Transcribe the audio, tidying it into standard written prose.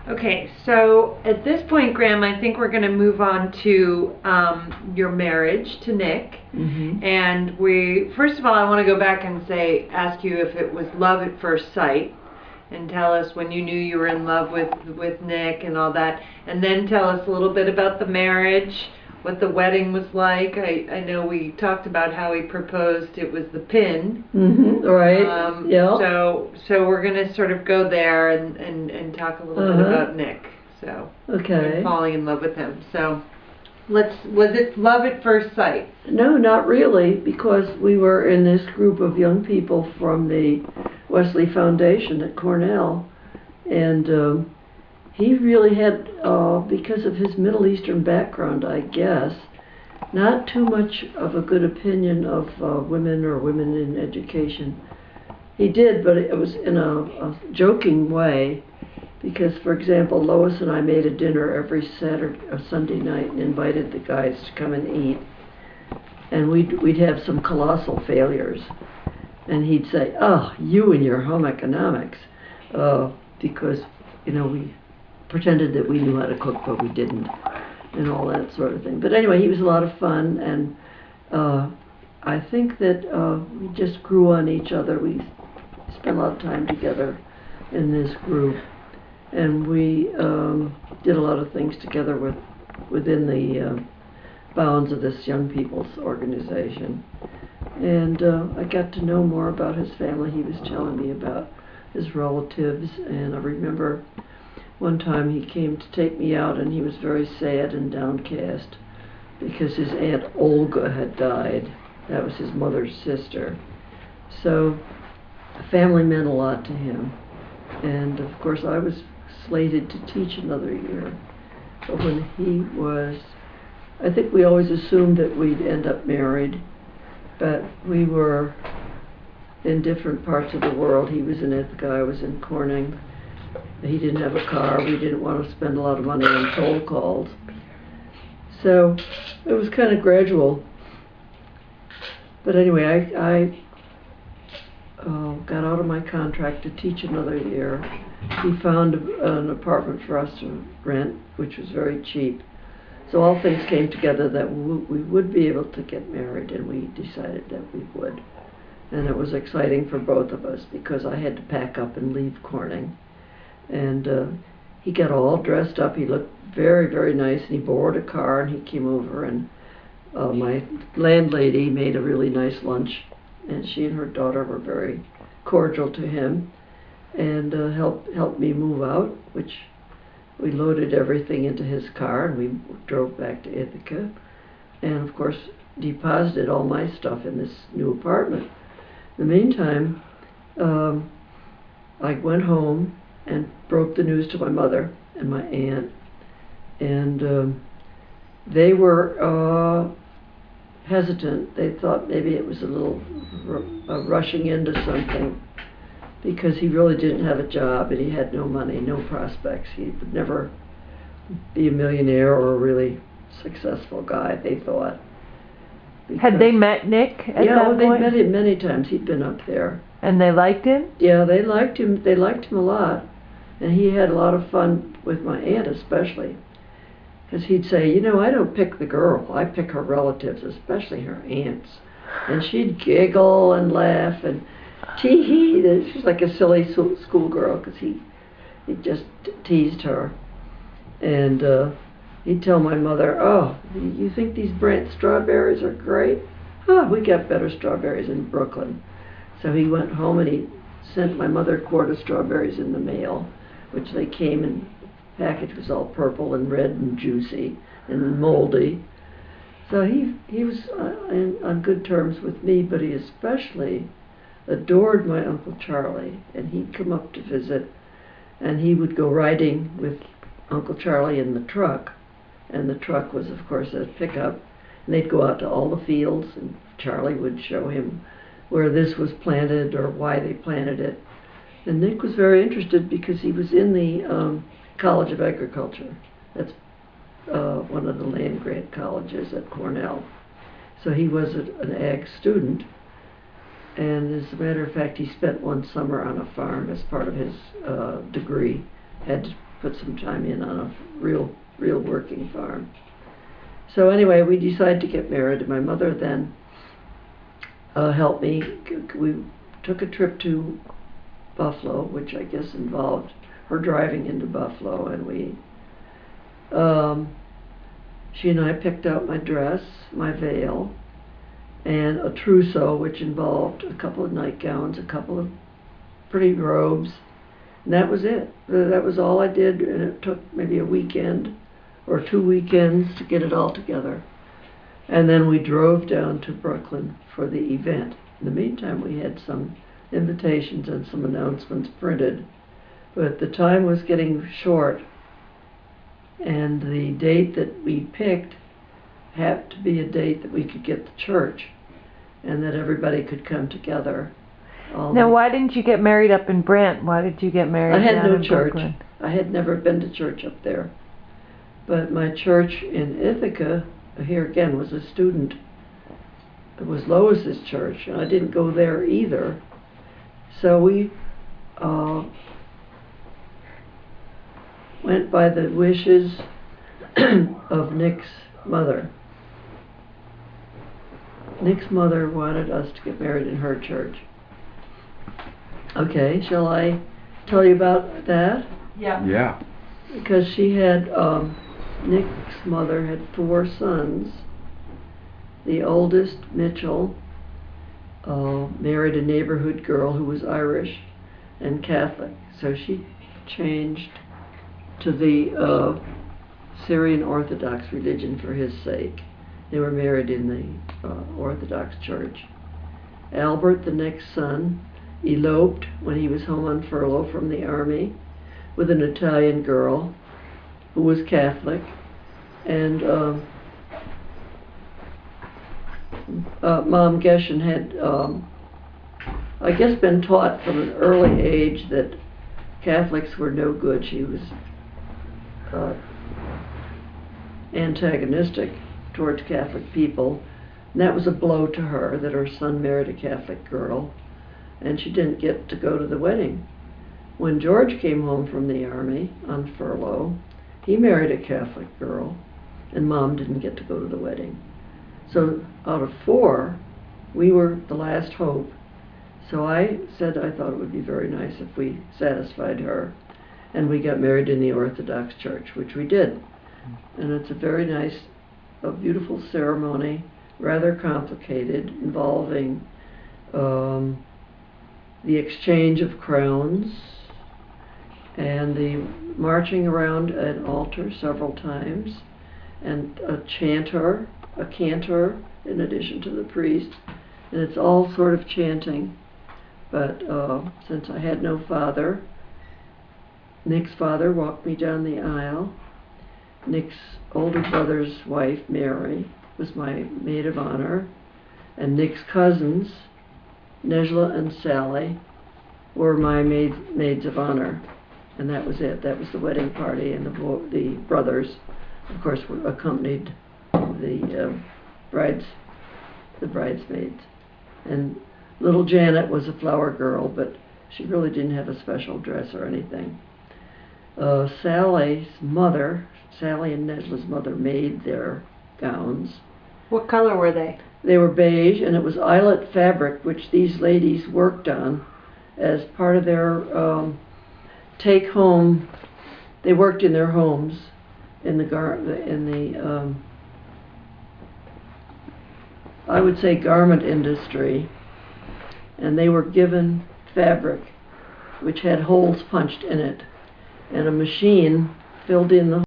Okay, so at this point, Graham, I think we're going to move on to your marriage to Nick. Mm-hmm. And first of all, I want to go back and ask you if it was love at first sight, and tell us when you knew you were in love with Nick and all that. And then tell us a little bit about the marriage, what the wedding was like. I know we talked about how he proposed. It was the pin. Mm-hmm. Right. Yeah. So we're gonna sort of go there and talk a little bit about Nick. So. Okay. And falling in love with him. So, was it love at first sight? No, not really, because we were in this group of young people from the Wesley Foundation at Cornell, and he really had, because of his Middle Eastern background, I guess, not too much of a good opinion of women or women in education. He did, but it was in a joking way, because, for example, Lois and I made a dinner every Saturday or Sunday night and invited the guys to come and eat, and we'd have some colossal failures, and he'd say, "Oh, you and your home economics," because, you know, we pretended that we knew how to cook, but we didn't, and all that sort of thing. But anyway, he was a lot of fun, and I think that we just grew on each other. We spent a lot of time together in this group, and we did a lot of things together within the bounds of this young people's organization. And I got to know more about his family. He was telling me about his relatives, and I remember one time he came to take me out, and he was very sad and downcast because his Aunt Olga had died. That was his mother's sister. So family meant a lot to him. And of course I was slated to teach another year. But when he was, I think we always assumed that we'd end up married, but we were in different parts of the world. He was in Ithaca, I was in Corning. He didn't have a car. We didn't want to spend a lot of money on toll calls. So it was kind of gradual. But anyway, I got out of my contract to teach another year. He found an apartment for us to rent, which was very cheap. So all things came together that we would be able to get married, and we decided that we would. And it was exciting for both of us because I had to pack up and leave Corning. And he got all dressed up. He looked very, very nice, and he borrowed a car, and he came over, and my landlady made a really nice lunch, and she and her daughter were very cordial to him, and helped me move out, which we loaded everything into his car, and we drove back to Ithaca, and of course deposited all my stuff in this new apartment. In the meantime, I went home and broke the news to my mother and my aunt, and they were hesitant. They thought maybe it was a little rushing into something, because he really didn't have a job and he had no money, no prospects. He would never be a millionaire or a really successful guy, they thought. Had they met Nick at that point? Yeah, they'd met him many times. He'd been up there. And they liked him? Yeah, they liked him. They liked him a lot. And he had a lot of fun with my aunt especially. Because he'd say, you know, I don't pick the girl. I pick her relatives, especially her aunts. And she'd giggle and laugh and tee-hee. She's like a silly schoolgirl, because he just teased her. And he'd tell my mother, oh, you think these Brant strawberries are great? Oh, we got better strawberries in Brooklyn. So he went home and he sent my mother a quart of strawberries in the mail, which they came in. The package was all purple and red and juicy and moldy. So he was on good terms with me, but he especially adored my Uncle Charlie, and he'd come up to visit, and he would go riding with Uncle Charlie in the truck, and the truck was, of course, a pickup, and they'd go out to all the fields, and Charlie would show him where this was planted or why they planted it. And Nick was very interested because he was in the College of Agriculture. That's one of the land-grant colleges at Cornell. So he was an ag student, and as a matter of fact, he spent one summer on a farm as part of his degree. Had to put some time in on a real working farm. So anyway, we decided to get married, and my mother then helped me. We took a trip to Buffalo, which I guess involved her driving into Buffalo, and she and I picked out my dress, my veil, and a trousseau, which involved a couple of nightgowns, a couple of pretty robes, and that was it. That was all I did, and it took maybe a weekend or 2 weekends to get it all together. And then we drove down to Brooklyn for the event. In the meantime, we had some invitations and some announcements printed, but the time was getting short, and the date that we picked had to be a date that we could get to church and that everybody could come together. Now, why didn't you get married up in Brent? Why did you get married I had down no in church. Brooklyn? I had never been to church up there. But my church in Ithaca, here again, was a student. It was Lois's church, and I didn't go there either. So we went by the wishes of Nick's mother. Nick's mother wanted us to get married in her church. Okay, shall I tell you about that? Yeah. Yeah. Because she had, Nick's mother had 4 sons. The oldest, Mitchell, married a neighborhood girl who was Irish and Catholic. So she changed to the Syrian Orthodox religion for his sake. They were married in the Orthodox Church. Albert, the next son, eloped when he was home on furlough from the army with an Italian girl who was Catholic, and Mom Gehshan had, I guess, been taught from an early age that Catholics were no good. She was antagonistic towards Catholic people, and that was a blow to her, that her son married a Catholic girl, and she didn't get to go to the wedding. When George came home from the army on furlough, he married a Catholic girl, and Mom didn't get to go to the wedding. So out of 4, we were the last hope. So I said I thought it would be very nice if we satisfied her, and we got married in the Orthodox Church, which we did. And it's a very nice, a beautiful ceremony, rather complicated, involving the exchange of crowns and the marching around an altar several times, and a cantor in addition to the priest, and it's all sort of chanting. But since I had no father, Nick's father walked me down the aisle. Nick's older brother's wife, Mary, was my maid of honor, and Nick's cousins, Nejla and Sally, were my maids of honor, and that was it. That was the wedding party, and the brothers, of course, were accompanied the bridesmaids. And little Janet was a flower girl, but she really didn't have a special dress or anything. Sally's mother, Sally and Nejla's mother, made their gowns. What color were they? They were beige, and it was eyelet fabric, which these ladies worked on as part of their take-home. They worked in their homes in the I would say garment industry, and they were given fabric which had holes punched in it, and a machine filled in the